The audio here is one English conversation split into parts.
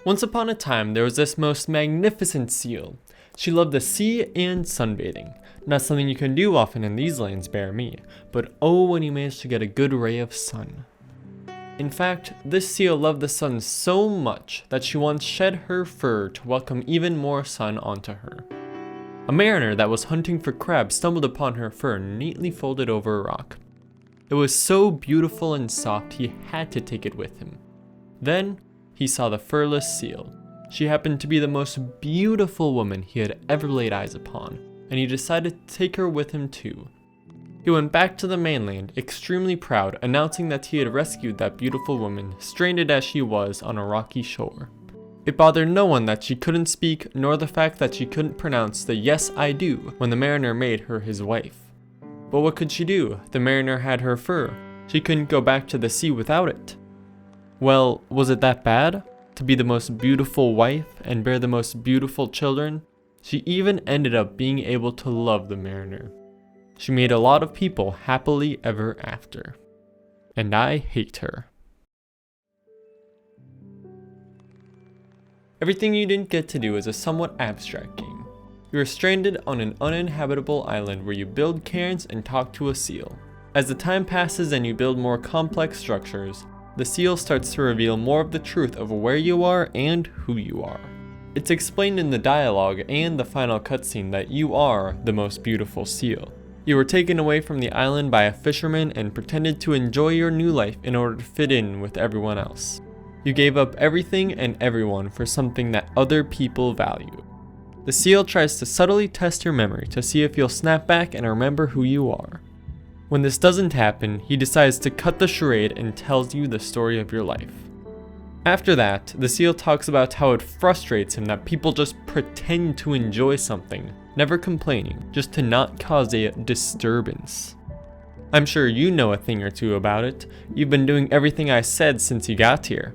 Once upon a time, there was this most magnificent seal. She loved the sea and sunbathing. Not something you can do often in these lands, bear me, but oh when you manage to get a good ray of sun. In fact, this seal loved the sun so much that she once shed her fur to welcome even more sun onto her. A mariner that was hunting for crabs stumbled upon her fur neatly folded over a rock. It was so beautiful and soft he had to take it with him. Then, he saw the furless seal. She happened to be the most beautiful woman he had ever laid eyes upon, and he decided to take her with him too. He went back to the mainland, extremely proud, announcing that he had rescued that beautiful woman, stranded as she was on a rocky shore. It bothered no one that she couldn't speak, nor the fact that she couldn't pronounce the "yes, I do" when the mariner made her his wife. But what could she do? The mariner had her fur. She couldn't go back to the sea without it. Well, was it that bad? To be the most beautiful wife and bear the most beautiful children? She even ended up being able to love the mariner. She made a lot of people happily ever after. And I hate her. Everything You Didn't Get to Do is a somewhat abstract game. You are stranded on an uninhabitable island where you build cairns and talk to a seal. As the time passes and you build more complex structures, the seal starts to reveal more of the truth of where you are and who you are. It's explained in the dialogue and the final cutscene that you are the most beautiful seal. You were taken away from the island by a fisherman and pretended to enjoy your new life in order to fit in with everyone else. You gave up everything and everyone for something that other people value. The seal tries to subtly test your memory to see if you'll snap back and remember who you are. When this doesn't happen, he decides to cut the charade and tells you the story of your life. After that, the seal talks about how it frustrates him that people just pretend to enjoy something, never complaining, just to not cause a disturbance. I'm sure you know a thing or two about it. You've been doing everything I said since you got here.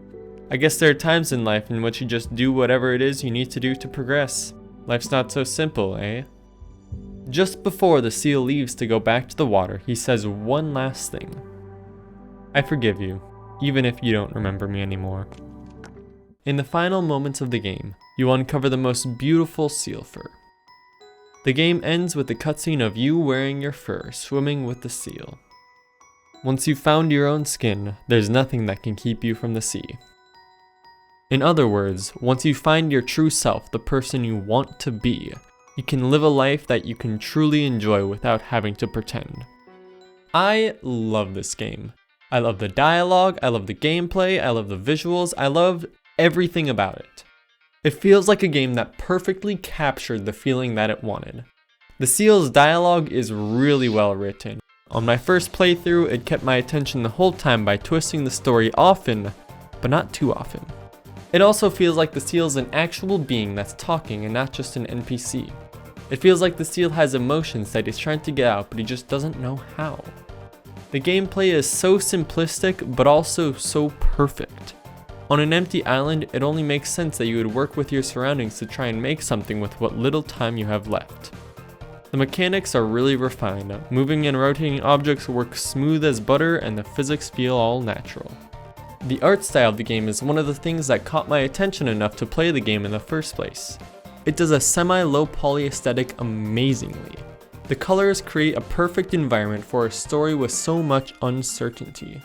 I guess there are times in life in which you just do whatever it is you need to do to progress. Life's not so simple, eh? Just before the seal leaves to go back to the water, he says one last thing. I forgive you, even if you don't remember me anymore. In the final moments of the game, you uncover the most beautiful seal fur. The game ends with a cutscene of you wearing your fur, swimming with the seal. Once you've found your own skin, there's nothing that can keep you from the sea. In other words, once you find your true self, the person you want to be, you can live a life that you can truly enjoy without having to pretend. I love this game. I love the dialogue, I love the gameplay, I love the visuals, I love everything about it. It feels like a game that perfectly captured the feeling that it wanted. The seal's dialogue is really well written. On my first playthrough, it kept my attention the whole time by twisting the story often, but not too often. It also feels like the seal's an actual being that's talking and not just an NPC. It feels like the seal has emotions that he's trying to get out, but he just doesn't know how. The gameplay is so simplistic, but also so perfect. On an empty island, it only makes sense that you would work with your surroundings to try and make something with what little time you have left. The mechanics are really refined. Moving and rotating objects work smooth as butter, and the physics feel all natural. The art style of the game is one of the things that caught my attention enough to play the game in the first place. It does a semi-low poly aesthetic amazingly. The colors create a perfect environment for a story with so much uncertainty.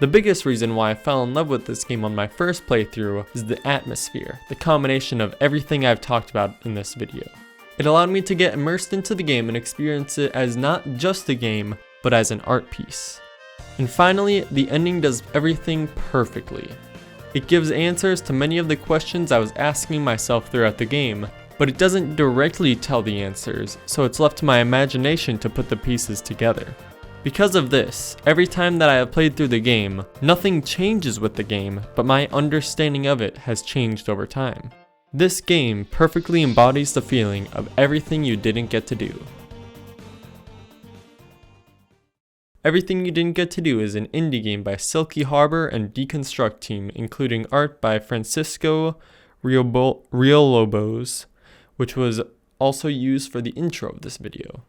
The biggest reason why I fell in love with this game on my first playthrough is the atmosphere, the combination of everything I've talked about in this video. It allowed me to get immersed into the game and experience it as not just a game, but as an art piece. And finally, the ending does everything perfectly. It gives answers to many of the questions I was asking myself throughout the game, but it doesn't directly tell the answers, so it's left to my imagination to put the pieces together. Because of this, every time that I have played through the game, nothing changes with the game, but my understanding of it has changed over time. This game perfectly embodies the feeling of everything you didn't get to do. Everything You Didn't Get to Do is an indie game by Silky Harbor and Deconstruct Team, including art by Francisco Riolobos, which was also used for the intro of this video.